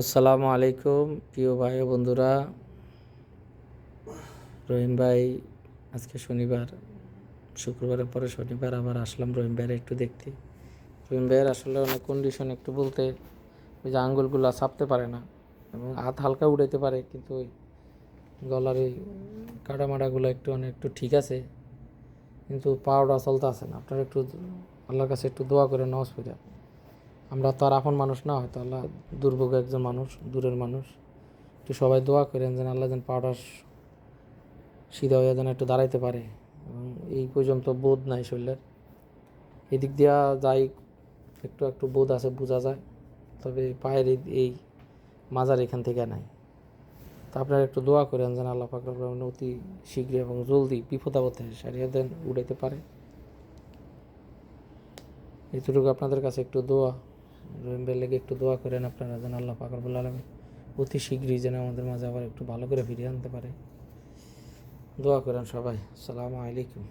আসসালামু আলাইকুম প্রিয় ভাই ও বন্ধুরা। রহিম ভাই আজকে শনিবার, শুক্রবারের পরে শনিবার আবার আসলাম রহিম ভাইয়ের একটু দেখতে। রহিম ভাইয়ের আসলে অনেক কন্ডিশন, একটু বলতে ওই যে আঙ্গুলগুলো চাপতে পারে না এবং হাত হালকা উঠাইতে পারে, কিন্তু ওই গলার এই কাটামাটাগুলো একটু ঠিক আছে, কিন্তু পাওয়াটা চলতে আসে না। আপনারা একটু আল্লাহর কাছে একটু দোয়া করে নামাজ পড়া। আমরা তো আর আপন মানুষ না, হয়তো আল্লাহ দুর্ভোগ একজন মানুষ, দূরের মানুষ। একটু সবাই দোয়া করেন যেন আল্লাহ যেন পাউডার সিধা হয়ে যেন একটু দাঁড়াইতে পারে। এবং এই পর্যন্ত বোধ নাই শরীরের, এদিক দিয়া যাই একটু একটু বোধ আছে, বোঝা যায়, তবে পায়ের এই মাজার এখান থেকে নাই। তা আপনারা একটু দোয়া করেন যেন আল্লাহ পাক রব্বুল আলামিন অতি শীঘ্রই এবং জলদি বিপদ আপদ থেকে সারিয়ে দেন, উড়াইতে পারে। এতটুকু আপনাদের কাছে একটু দোয়া, রহিম ভাইয়ের লেগে একটু দোয়া করেন আপনারা যেন আল্লাহ পাক রব্বুল আলামিন অতি শীঘ্রই যেন আমাদের মাঝে আবার একটু ভালো করে ফিরিয়ে আনতে পারে। দোয়া করেন সবাই। আসসালামু আলাইকুম।